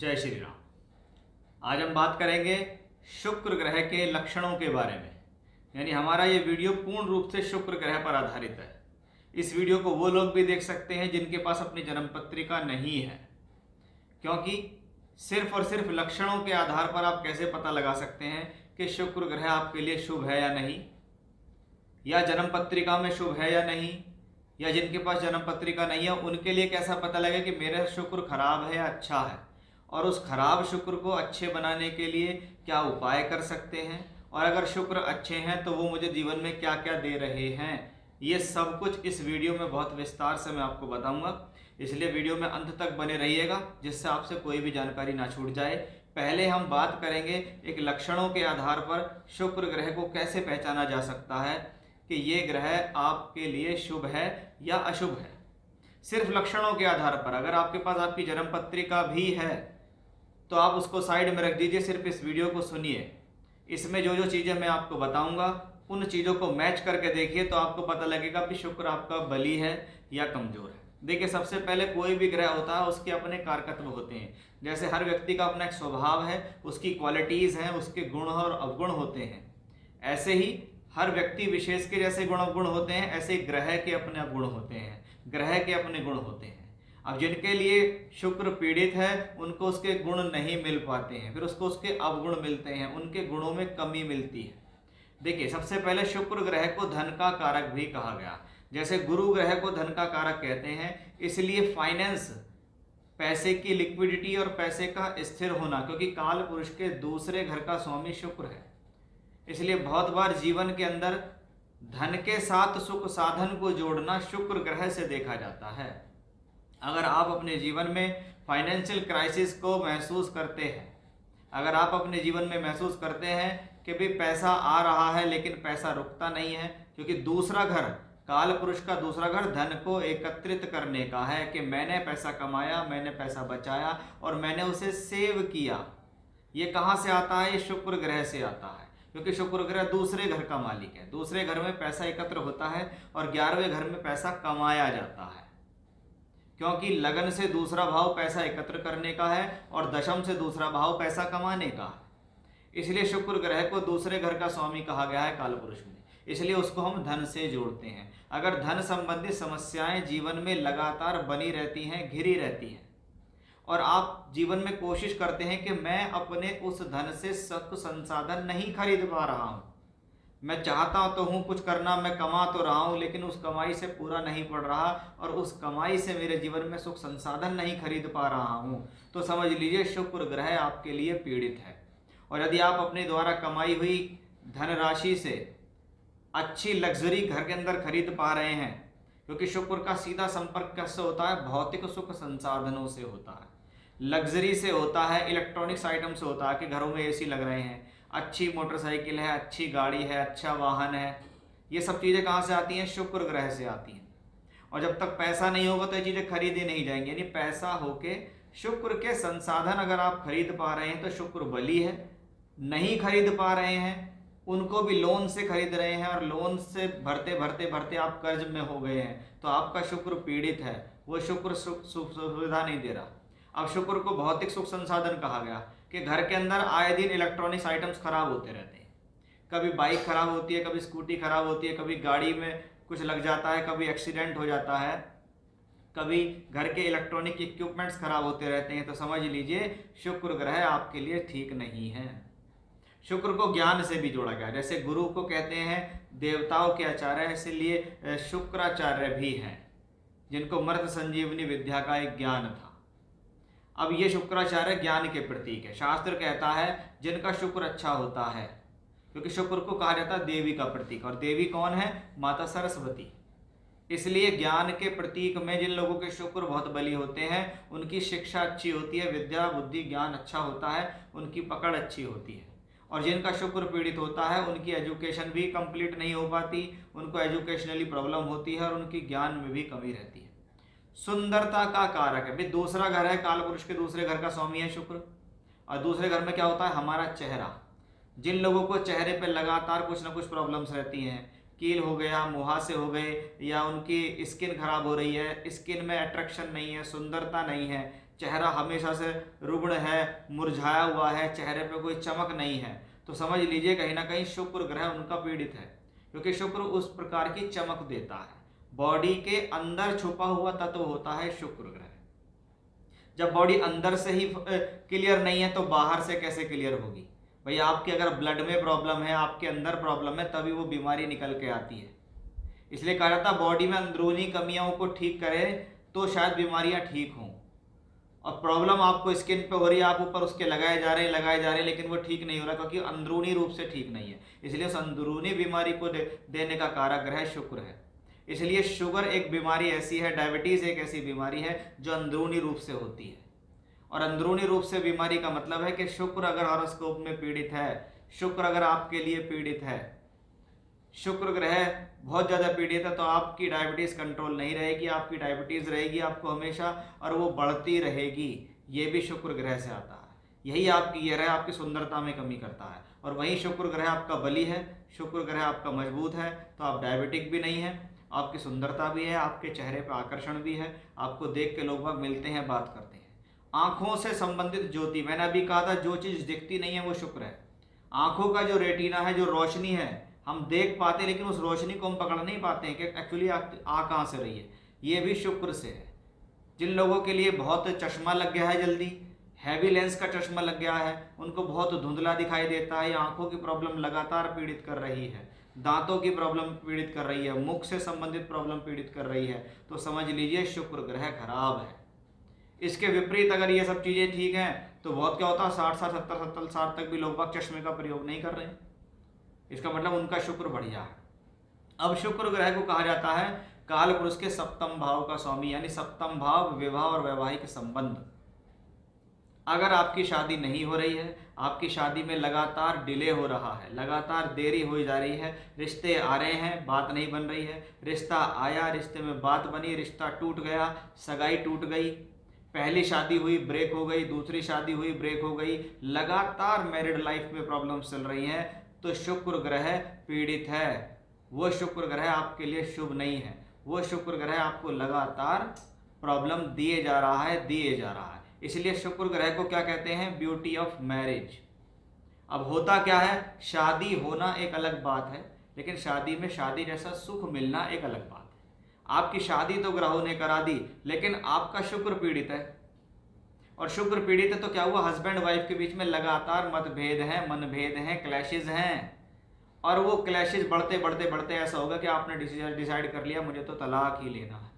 जय श्री राम। आज हम बात करेंगे शुक्र ग्रह के लक्षणों के बारे में। यानी हमारा ये वीडियो पूर्ण रूप से शुक्र ग्रह पर आधारित है। इस वीडियो को वो लोग भी देख सकते हैं जिनके पास अपनी जन्म पत्रिका नहीं है, क्योंकि सिर्फ और सिर्फ लक्षणों के आधार पर आप कैसे पता लगा सकते हैं कि शुक्र ग्रह आपके लिए शुभ है या नहीं, या जन्म पत्रिका में शुभ है या नहीं, या जिनके पास जन्म पत्रिका नहीं है उनके लिए कैसा पता लगे कि मेरा शुक्र खराब है या अच्छा है, और उस खराब शुक्र को अच्छे बनाने के लिए क्या उपाय कर सकते हैं, और अगर शुक्र अच्छे हैं तो वो मुझे जीवन में क्या क्या दे रहे हैं। ये सब कुछ इस वीडियो में बहुत विस्तार से मैं आपको बताऊंगा, इसलिए वीडियो में अंत तक बने रहिएगा जिससे आपसे कोई भी जानकारी ना छूट जाए। पहले हम बात करेंगे एक लक्षणों के आधार पर शुक्र ग्रह को कैसे पहचाना जा सकता है कि ये ग्रह आपके लिए शुभ है या अशुभ है। सिर्फ लक्षणों के आधार पर, अगर आपके पास आपकी जन्म पत्रिका भी है तो आप उसको साइड में रख दीजिए, सिर्फ इस वीडियो को सुनिए। इसमें जो जो चीज़ें मैं आपको बताऊंगा उन चीज़ों को मैच करके देखिए तो आपको पता लगेगा कि शुक्र आपका बली है या कमज़ोर है। देखिए, सबसे पहले कोई भी ग्रह होता है उसके अपने कारकत्व होते हैं। जैसे हर व्यक्ति का अपना एक स्वभाव है, उसकी क्वालिटीज़ हैं, उसके गुण और अवगुण होते हैं। ऐसे ही हर व्यक्ति विशेष के जैसे गुण अवगुण होते हैं, ऐसे ग्रह के अपने अवगुण होते हैं, ग्रह के अपने गुण होते हैं। अब जिनके लिए शुक्र पीड़ित है उनको उसके गुण नहीं मिल पाते हैं, फिर उसको उसके अवगुण मिलते हैं, उनके गुणों में कमी मिलती है। देखिए, सबसे पहले शुक्र ग्रह को धन का कारक भी कहा गया। जैसे गुरु ग्रह को धन का कारक कहते हैं, इसलिए फाइनेंस, पैसे की लिक्विडिटी और पैसे का स्थिर होना, क्योंकि काल पुरुष के दूसरे घर का स्वामी शुक्र है, इसलिए बहुत बार जीवन के अंदर धन के साथ सुख साधन को जोड़ना शुक्र ग्रह से देखा जाता है। अगर आप अपने जीवन में फाइनेंशियल क्राइसिस को महसूस करते हैं, अगर आप अपने जीवन में महसूस करते हैं कि भाई पैसा आ रहा है लेकिन पैसा रुकता नहीं है, क्योंकि दूसरा घर, काल पुरुष का दूसरा घर धन को एकत्रित करने का है कि मैंने पैसा कमाया, मैंने पैसा बचाया और मैंने उसे सेव किया। ये कहाँ से आता है? ये शुक्र ग्रह से आता है, क्योंकि शुक्र ग्रह दूसरे घर का मालिक है। दूसरे घर में पैसा एकत्र होता है और 11वें घर में पैसा कमाया जाता है, क्योंकि लगन से दूसरा भाव पैसा एकत्र करने का है और दशम से दूसरा भाव पैसा कमाने का है। इसलिए शुक्र ग्रह को दूसरे घर का स्वामी कहा गया है काल पुरुष में, इसलिए उसको हम धन से जोड़ते हैं। अगर धन संबंधित समस्याएं जीवन में लगातार बनी रहती हैं, घिरी रहती हैं, और आप जीवन में कोशिश करते हैं कि मैं अपने उस धन से सुख संसाधन नहीं खरीद पा रहा हूँ, मैं चाहता तो हूँ कुछ करना, मैं कमा तो रहा हूँ लेकिन उस कमाई से पूरा नहीं पड़ रहा और उस कमाई से मेरे जीवन में सुख संसाधन नहीं खरीद पा रहा हूँ, तो समझ लीजिए शुक्र ग्रह आपके लिए पीड़ित है। और यदि आप अपने द्वारा कमाई हुई धनराशि से अच्छी लग्जरी घर के अंदर खरीद पा रहे हैं, क्योंकि शुक्र का सीधा संपर्क कैसे होता है? भौतिक सुख संसाधनों से होता है, लग्जरी से होता है, इलेक्ट्रॉनिक्स आइटम से होता है कि घरों में एसी लग रहे हैं, अच्छी मोटरसाइकिल है, अच्छी गाड़ी है, अच्छा वाहन है। ये सब चीज़ें कहाँ से आती हैं? शुक्र ग्रह से आती हैं। और जब तक पैसा नहीं होगा तो ये चीज़ें खरीदी नहीं जाएंगी। यानी पैसा होके शुक्र के संसाधन अगर आप खरीद पा रहे हैं तो शुक्र बली है। नहीं खरीद पा रहे हैं, उनको भी लोन से खरीद रहे हैं और लोन से भरते भरते भरते आप कर्ज में हो गए हैं, तो आपका शुक्र पीड़ित है, वो शुक्र सुविधा नहीं दे रहा। अब शुक्र को भौतिक सुख संसाधन कहा गया कि घर के अंदर आए दिन इलेक्ट्रॉनिक्स आइटम्स खराब होते रहते हैं। कभी बाइक खराब होती है, कभी स्कूटी खराब होती है, कभी गाड़ी में कुछ लग जाता है, कभी एक्सीडेंट हो जाता है, कभी घर के इलेक्ट्रॉनिक इक्विपमेंट्स खराब होते रहते हैं। तो समझ लीजिए शुक्र ग्रह आपके लिए ठीक नहीं है। शुक्र को ज्ञान से भी जोड़ा गया, जैसे गुरु को कहते हैं देवताओं के आचार्य, इसलिए शुक्राचार्य भी हैं जिनको मर्त संजीवनी विद्या का एक ज्ञान था। अब ये शुक्राचार्य ज्ञान के प्रतीक है। शास्त्र कहता है जिनका शुक्र अच्छा होता है, क्योंकि शुक्र को कहा जाता है देवी का प्रतीक, और देवी कौन है? माता सरस्वती। इसलिए ज्ञान के प्रतीक में जिन लोगों के शुक्र बहुत बली होते हैं उनकी शिक्षा अच्छी होती है, विद्या बुद्धि ज्ञान अच्छा होता है, उनकी पकड़ अच्छी होती है। और जिनका शुक्र पीड़ित होता है उनकी एजुकेशन भी कंप्लीट नहीं हो पाती, उनको एजुकेशनली प्रॉब्लम होती है और उनकी ज्ञान में भी कमी रहती है। सुंदरता का कारक है, भाई दूसरा घर है, काल पुरुष के दूसरे घर का स्वामी है शुक्र, और दूसरे घर में क्या होता है? हमारा चेहरा। जिन लोगों को चेहरे पे लगातार कुछ ना कुछ प्रॉब्लम्स रहती हैं, कील हो गया, मुहासे हो गए, या उनकी स्किन खराब हो रही है, स्किन में अट्रैक्शन नहीं है, सुंदरता नहीं है, चेहरा हमेशा से रुग्ण है, मुरझाया हुआ है, चेहरे पे कोई चमक नहीं है, तो समझ लीजिए कहीं ना कहीं शुक्र ग्रह उनका पीड़ित है, क्योंकि शुक्र उस प्रकार की चमक देता है। बॉडी के अंदर छुपा हुआ तत्व होता है शुक्र ग्रह। जब बॉडी अंदर से ही क्लियर नहीं है तो बाहर से कैसे क्लियर होगी? भाई आपके अगर ब्लड में प्रॉब्लम है, आपके अंदर प्रॉब्लम है, तभी वो बीमारी निकल के आती है। इसलिए कहा जाता है बॉडी में अंदरूनी कमियों को ठीक करें तो शायद बीमारियां ठीक हों। और प्रॉब्लम आपको स्किन पे हो रही है, आप ऊपर उसके लगाए जा रहे हैं, लेकिन वो ठीक नहीं हो रहा क्योंकि अंदरूनी रूप से ठीक नहीं है। इसलिए उस अंदरूनी बीमारी को देने का कारक ग्रह शुक्र है। इसलिए शुगर एक बीमारी ऐसी है, डायबिटीज़ एक ऐसी बीमारी है जो अंदरूनी रूप से होती है। और अंदरूनी रूप से बीमारी का मतलब है कि शुक्र अगर हॉरोस्कोप में पीड़ित है, शुक्र अगर आपके लिए पीड़ित है, शुक्र ग्रह बहुत ज़्यादा पीड़ित है, तो आपकी डायबिटीज़ कंट्रोल नहीं रहेगी, आपकी डायबिटीज़ रहेगी आपको हमेशा, और वो बढ़ती रहेगी। ये भी शुक्र ग्रह से आता है। यही आपकी ग्रह आपकी सुंदरता में कमी करता है। और वहीं शुक्र ग्रह आपका बली है, शुक्र ग्रह आपका मजबूत है, तो आप डायबिटिक भी नहीं है, आपकी सुंदरता भी है, आपके चेहरे पर आकर्षण भी है, आपको देख के लोग मिलते हैं, बात करते हैं। आँखों से संबंधित ज्योति, मैंने अभी कहा था जो चीज़ दिखती नहीं है वो शुक्र है। आँखों का जो रेटिना है, जो रोशनी है, हम देख पाते हैं लेकिन उस रोशनी को हम पकड़ नहीं पाते हैं कि एक्चुअली आ कहाँ से रही है, ये भी शुक्र से है। जिन लोगों के लिए बहुत चश्मा लग गया है, जल्दी हैवी लेंस का चश्मा लग गया है, उनको बहुत धुंधला दिखाई देता है, आंखों की प्रॉब्लम लगातार पीड़ित कर रही है, दांतों की प्रॉब्लम पीड़ित कर रही है, मुख से संबंधित प्रॉब्लम पीड़ित कर रही है, तो समझ लीजिए शुक्र ग्रह खराब है। इसके विपरीत अगर ये सब चीज़ें ठीक हैं तो बहुत क्या होता है, 60 साल 70 साल तक भी लोग चश्मे का प्रयोग नहीं कर रहे हैं। इसका मतलब उनका शुक्र बढ़िया है। अब शुक्र ग्रह को कहा जाता है काल पुरुष के सप्तम भाव का स्वामी, यानी सप्तम भाव विवाह और वैवाहिक संबंध। अगर आपकी शादी नहीं हो रही है, आपकी शादी में लगातार डिले हो रहा है, लगातार देरी हो जा रही है, रिश्ते आ रहे हैं, बात नहीं बन रही है, रिश्ता आया, रिश्ते में बात बनी, रिश्ता टूट गया, सगाई टूट गई, पहली शादी हुई ब्रेक हो गई, दूसरी शादी हुई ब्रेक हो गई, लगातार मैरिड लाइफ में प्रॉब्लम्स चल रही हैं, तो शुक्र ग्रह पीड़ित है। वो शुक्र ग्रह आपके लिए शुभ नहीं है, वो शुक्र ग्रह आपको लगातार प्रॉब्लम दिए जा रहा है। इसलिए शुक्र ग्रह को क्या कहते हैं, ब्यूटी ऑफ मैरिज। अब होता क्या है, शादी होना एक अलग बात है, लेकिन शादी में शादी जैसा सुख मिलना एक अलग बात है। आपकी शादी तो ग्रहों ने करा दी, लेकिन आपका शुक्र पीड़ित है, और शुक्र पीड़ित है तो क्या हुआ, हस्बैंड वाइफ के बीच में लगातार मतभेद हैं, मनभेद हैं, क्लैशेज हैं, और वो क्लैशेज बढ़ते बढ़ते बढ़ते ऐसा होगा कि आपने डिसाइड कर लिया मुझे तो तलाक ही लेना है,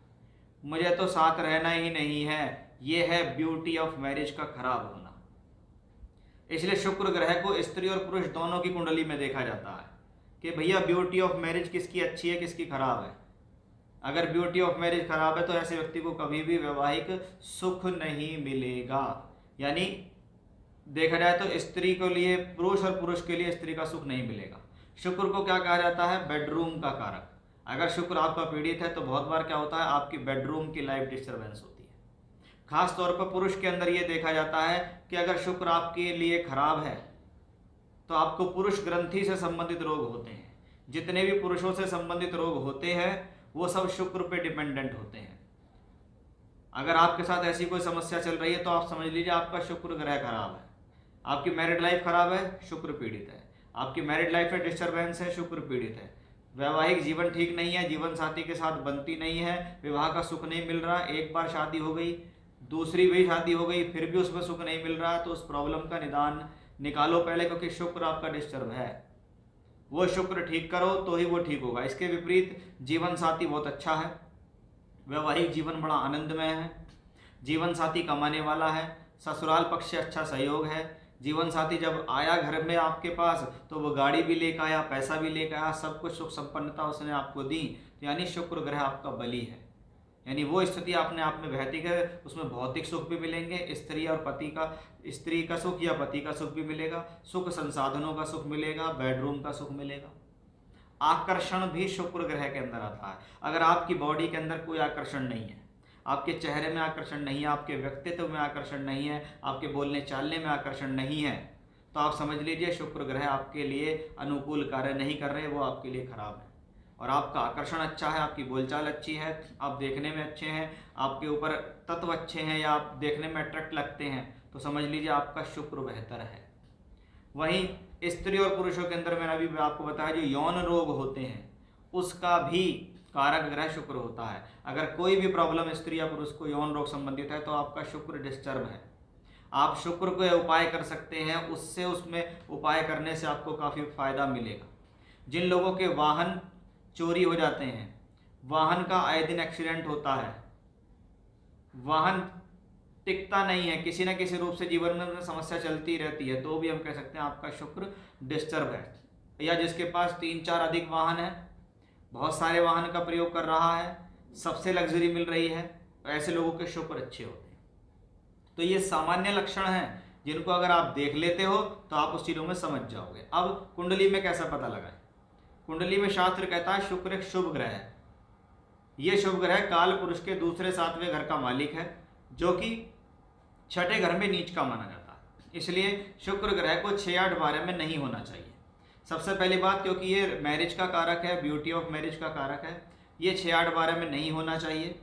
मुझे तो साथ रहना ही नहीं है। ये है ब्यूटी ऑफ मैरिज का खराब होना। इसलिए शुक्र ग्रह को स्त्री और पुरुष दोनों की कुंडली में देखा जाता है कि भैया ब्यूटी ऑफ मैरिज किसकी अच्छी है, किसकी खराब है। अगर ब्यूटी ऑफ मैरिज खराब है तो ऐसे व्यक्ति को कभी भी वैवाहिक सुख नहीं मिलेगा। यानी देखा जाए तो स्त्री के लिए पुरुष और पुरुष के लिए स्त्री का सुख नहीं मिलेगा। शुक्र को क्या कहा जाता है, बेडरूम का कारक। अगर शुक्र आपका पीड़ित है तो बहुत बार क्या होता है, आपकी बेडरूम की लाइफ डिस्टर्बेंस होती है। खास तौर पर पुरुष के अंदर ये देखा जाता है कि अगर शुक्र आपके लिए खराब है तो आपको पुरुष ग्रंथि से संबंधित रोग होते हैं। जितने भी पुरुषों से संबंधित रोग होते हैं वो सब शुक्र पे डिपेंडेंट होते हैं। अगर आपके साथ ऐसी कोई समस्या चल रही है तो आप समझ लीजिए आपका शुक्र ग्रह खराब है। आपकी मैरिड लाइफ खराब है, शुक्र पीड़ित है। आपकी मैरिड लाइफ में डिस्टर्बेंस है, शुक्र पीड़ित है। वैवाहिक जीवन ठीक नहीं है, जीवन साथी के साथ बनती नहीं है, विवाह का सुख नहीं मिल रहा, एक बार शादी हो गई, दूसरी भी शादी हो गई, फिर भी उसमें सुख नहीं मिल रहा, तो उस प्रॉब्लम का निदान निकालो पहले, क्योंकि शुक्र आपका डिस्टर्ब है। वो शुक्र ठीक करो तो ही वो ठीक होगा। इसके विपरीत जीवन साथी बहुत अच्छा है, वैवाहिक जीवन बड़ा आनंदमय है, जीवन साथी कमाने वाला है, ससुराल पक्ष से अच्छा सहयोग है। जीवन साथी जब आया घर में आपके पास तो वो गाड़ी भी लेकर आया, पैसा भी लेकर आया, सब कुछ सुख संपन्नता उसने आपको दी, तो यानी शुक्र ग्रह आपका बली है। यानी वो स्थिति अपने आप में भौतिक है, उसमें भौतिक सुख भी मिलेंगे, स्त्री का सुख या पति का सुख भी मिलेगा, सुख संसाधनों का सुख मिलेगा, बेडरूम का सुख मिलेगा। आकर्षण भी शुक्र ग्रह के अंदर आता है। अगर आपकी बॉडी के अंदर कोई आकर्षण नहीं है, आपके चेहरे में आकर्षण नहीं है, आपके व्यक्तित्व में आकर्षण नहीं है, आपके बोलने चालने में आकर्षण नहीं है, तो आप समझ लीजिए शुक्र ग्रह आपके लिए अनुकूल कार्य नहीं कर रहे, वो आपके लिए खराब है। और आपका आकर्षण अच्छा है, आपकी बोलचाल अच्छी है, आप देखने में अच्छे हैं, आपके ऊपर तत्व अच्छे हैं या आप देखने में अट्रैक्ट लगते हैं तो समझ लीजिए आपका शुक्र बेहतर है। वहीं स्त्री और पुरुषों के अंदर मैंने अभी आपको बताया जो यौन रोग होते हैं उसका भी कारक ग्रह शुक्र होता है। अगर कोई भी प्रॉब्लम स्त्री या पुरुष को यौन रोग संबंधित है तो आपका शुक्र डिस्टर्ब है। आप शुक्र को उपाय कर सकते हैं, उससे उसमें उपाय करने से आपको काफ़ी फायदा मिलेगा। जिन लोगों के वाहन चोरी हो जाते हैं, वाहन का आए दिन एक्सीडेंट होता है, वाहन टिकता नहीं है, किसी न किसी रूप से जीवन में समस्या चलती रहती है, तो भी हम कह सकते हैं आपका शुक्र डिस्टर्ब है। या जिसके पास 3-4 अधिक वाहन है, बहुत सारे वाहन का प्रयोग कर रहा है, सबसे लग्जरी मिल रही है, तो ऐसे लोगों के शुक्र अच्छे होते हैं। तो ये सामान्य लक्षण हैं जिनको अगर आप देख लेते हो तो आप उस चीज़ों में समझ जाओगे। अब कुंडली में कैसा पता लगाएं? कुंडली में शास्त्र कहता है शुक्र एक शुभ ग्रह है। ये शुभ ग्रह काल पुरुष के दूसरे 7वें घर का मालिक है, जो कि 6ठे घर में नीच का माना जाता है। इसलिए शुक्र ग्रह को 6-8-12 में नहीं होना चाहिए। सबसे पहली बात, क्योंकि ये मैरिज का कारक है, ब्यूटी ऑफ मैरिज का कारक है, ये 6-8-12 में नहीं होना चाहिए।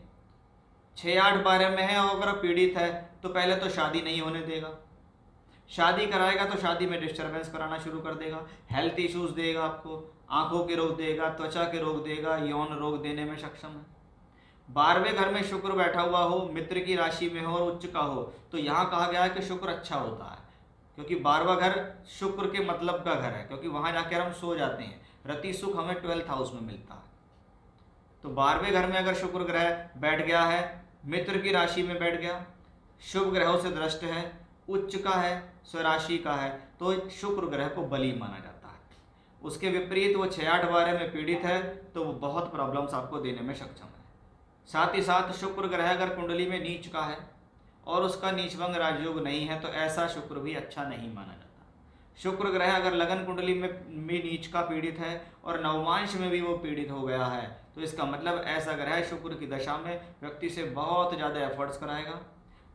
6-8-12 में है और अगर पीड़ित है तो पहले तो शादी नहीं होने देगा, शादी कराएगा तो शादी में डिस्टर्बेंस कराना शुरू कर देगा, हेल्थ इश्यूज देगा, आपको आंखों के रोग देगा, त्वचा के रोग देगा, यौन रोग देने में सक्षम है। 12वें घर में शुक्र बैठा हुआ हो, मित्र की राशि में हो और उच्च का हो, तो यहाँ कहा गया है कि शुक्र अच्छा होता है, क्योंकि 12वां घर शुक्र के मतलब का घर है, क्योंकि वहाँ जाकर हम सो जाते हैं। रति सुख हमें 12th हाउस में मिलता है। तो 12वें घर में अगर शुक्र ग्रह बैठ गया है, मित्र की राशि में बैठ गया, शुभ ग्रहों से दृष्ट है, उच्च का है, स्वराशि का है, तो शुक्र ग्रह को बली माना जाता है। उसके विपरीत वो 6-8-12 में पीड़ित है तो वो बहुत प्रॉब्लम्स आपको देने में सक्षम है। साथ ही साथ शुक्र ग्रह अगर कुंडली में नीच का है और उसका नीचभंग राजयोग नहीं है तो ऐसा शुक्र भी अच्छा नहीं माना जाता। शुक्र ग्रह अगर लगन कुंडली में नीच का पीड़ित है और नवमांश में भी वो पीड़ित हो गया है तो इसका मतलब ऐसा ग्रह शुक्र की दशा में व्यक्ति से बहुत ज़्यादा एफर्ट्स कराएगा,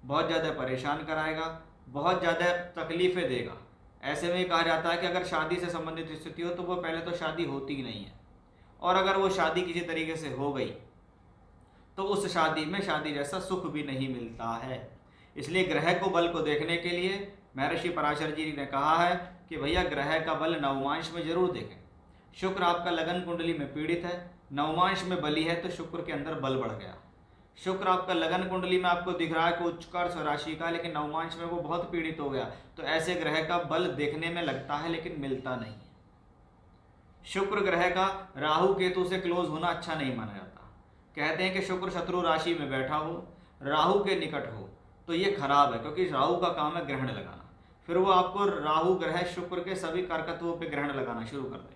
बहुत ज़्यादा परेशान कराएगा, बहुत ज़्यादा तकलीफ़ें देगा। ऐसे में कहा जाता है कि अगर शादी से संबंधित स्थिति हो तो वो पहले तो शादी होती ही नहीं है, और अगर वो शादी किसी तरीके से हो गई तो उस शादी में शादी जैसा सुख भी नहीं मिलता है। इसलिए ग्रह को बल को देखने के लिए महर्षि पराशर जी ने कहा है कि भैया ग्रह का बल नवमांश में जरूर देखें। शुक्र आपका लगन कुंडली में पीड़ित है, नवमांश में बली है तो शुक्र के अंदर बल बढ़ गया। शुक्र आपका लगन कुंडली में आपको दिख रहा है कि उच्चकार स्वराशि का, लेकिन नवमांश में वो बहुत पीड़ित हो गया, तो ऐसे ग्रह का बल देखने में लगता है लेकिन मिलता नहीं है। शुक्र ग्रह का राहु केतु से क्लोज होना अच्छा नहीं माना जाता। कहते हैं कि शुक्र शत्रु राशि में बैठा हो, राहु के निकट हो तो ये खराब है, क्योंकि राहु का काम है ग्रहण लगाना। फिर वो आपको राहु ग्रह शुक्र के सभी कारकत्वों पे ग्रहण लगाना शुरू कर देगा।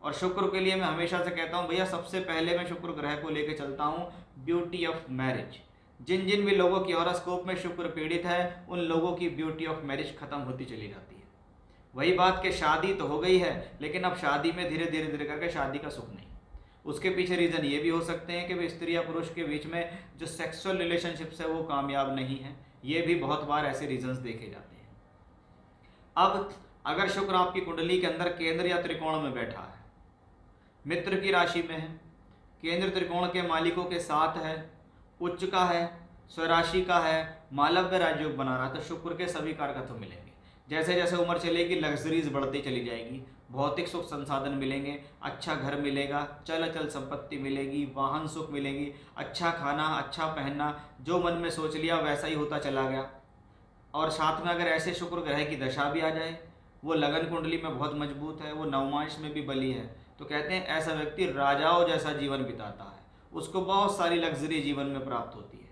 और शुक्र के लिए मैं हमेशा से कहता हूँ भैया, सबसे पहले मैं शुक्र ग्रह को लेकर चलता हूँ ब्यूटी ऑफ मैरिज। जिन जिन भी लोगों की हॉरोस्कोप में शुक्र पीड़ित है उन लोगों की ब्यूटी ऑफ मैरिज खत्म होती चली जाती है। वही बात कि शादी तो हो गई है लेकिन अब शादी में धीरे धीरे धीरे करके शादी का सुख नहीं। उसके पीछे रीज़न ये भी हो सकते हैं कि वे स्त्री या पुरुष के बीच में जो सेक्सुअल रिलेशनशिप्स है वो कामयाब नहीं है। ये भी बहुत बार ऐसे रीजंस देखे जाते हैं। अब अगर शुक्र आपकी कुंडली के अंदर केंद्र या त्रिकोण में बैठा है, मित्र की राशि में है, केंद्र त्रिकोण के मालिकों के साथ है, उच्च का है, स्वराशि का है, मालव्य राजयोग बना रहा है, तो शुक्र के सभी कारकत्व मिलेंगे। जैसे जैसे उम्र चलेगी लग्जरीज बढ़ती चली जाएगी, भौतिक सुख संसाधन मिलेंगे, अच्छा घर मिलेगा, चल अचल संपत्ति मिलेगी, वाहन सुख मिलेगी, अच्छा खाना, अच्छा पहनना, जो मन में सोच लिया वैसा ही होता चला गया। और साथ में अगर ऐसे शुक्र ग्रह की दशा भी आ जाए, वो लगन कुंडली में बहुत मजबूत है, वो नवमांश में भी बली है, तो कहते हैं ऐसा व्यक्ति राजाओं जैसा जीवन बिताता है। उसको बहुत सारी लग्जरी जीवन में प्राप्त होती है,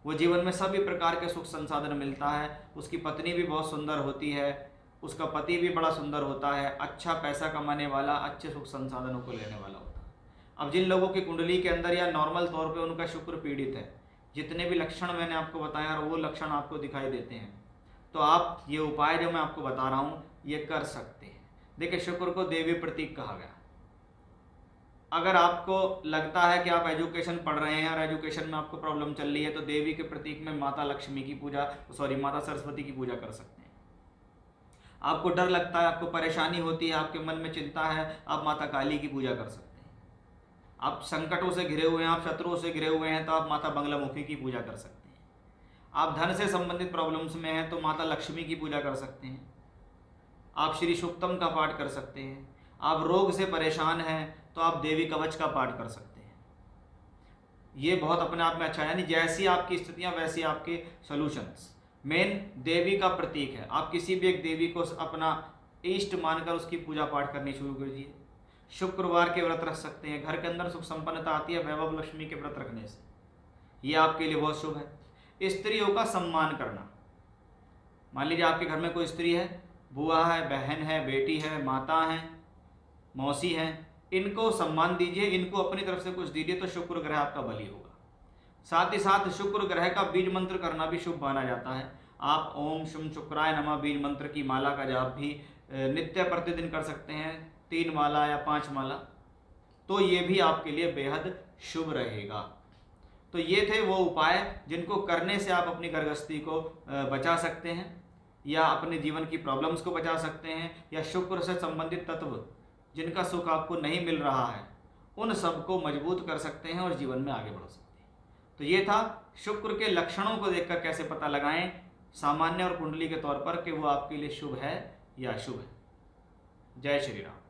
वो जीवन में सभी प्रकार के सुख संसाधन मिलता है। उसकी पत्नी भी बहुत सुंदर होती है, उसका पति भी बड़ा सुंदर होता है, अच्छा पैसा कमाने वाला, अच्छे सुख संसाधनों को लेने वाला होता है। अब जिन लोगों की कुंडली के अंदर या नॉर्मल तौर पे उनका शुक्र पीड़ित है, जितने भी लक्षण मैंने आपको बताया और वो लक्षण आपको दिखाई देते हैं, तो आप ये उपाय जो मैं आपको बता रहा हूँ ये कर सकते हैं। देखिए, शुक्र को देवी प्रतीक कहा गया। अगर आपको लगता है कि आप एजुकेशन पढ़ रहे हैं और एजुकेशन में आपको प्रॉब्लम चल रही है, तो देवी के प्रतीक में माता लक्ष्मी की पूजा, माता सरस्वती की पूजा कर सकते हैं। आपको डर लगता है, आपको परेशानी होती है, आपके मन में चिंता है, आप माता काली की पूजा कर सकते हैं। आप संकटों से घिरे हुए हैं, आप शत्रुओं से घिरे हुए हैं, तो आप माता बंगलामुखी की पूजा कर सकते हैं। आप धन से संबंधित प्रॉब्लम्स में हैं तो माता लक्ष्मी की पूजा कर सकते हैं। आप श्री सूक्तम का पाठ कर सकते हैं। आप रोग से परेशान हैं तो आप देवी कवच का पाठ कर सकते हैं। ये बहुत अपने आप में अच्छा है, यानी जैसी आपकी स्थितियाँ वैसी आपके सॉल्यूशंस। मेन देवी का प्रतीक है, आप किसी भी एक देवी को अपना इष्ट मानकर उसकी पूजा पाठ करनी शुरू कीजिए। शुक्रवार के व्रत रख सकते हैं, घर के अंदर सुख संपन्नता आती है वैभव लक्ष्मी के व्रत रखने से, ये आपके लिए बहुत शुभ है। स्त्रियों का सम्मान करना, मान लीजिए आपके घर में कोई स्त्री है, बुआ है, बहन है, बेटी है, माता है, मौसी है, इनको सम्मान दीजिए, इनको अपनी तरफ से कुछ दीजिए तो शुक्र ग्रह आपका बली होगा। साथ ही साथ शुक्र ग्रह का बीज मंत्र करना भी शुभ माना जाता है। आप ओम शुम शुक्राय नमः बीज मंत्र की माला का जाप भी नित्य प्रतिदिन कर सकते हैं, 3 माला या 5 माला, तो ये भी आपके लिए बेहद शुभ रहेगा। तो ये थे वो उपाय जिनको करने से आप अपनी गर्भस्थी को बचा सकते हैं, या अपने जीवन की प्रॉब्लम्स को बचा सकते हैं, या शुक्र से संबंधित तत्व जिनका सुख आपको नहीं मिल रहा है उन सबको मजबूत कर सकते हैं और जीवन में आगे बढ़ सकते हैं। तो ये था शुक्र के लक्षणों को देखकर कैसे पता लगाएं सामान्य और कुंडली के तौर पर कि वो आपके लिए शुभ है या अशुभ है। जय श्री राम।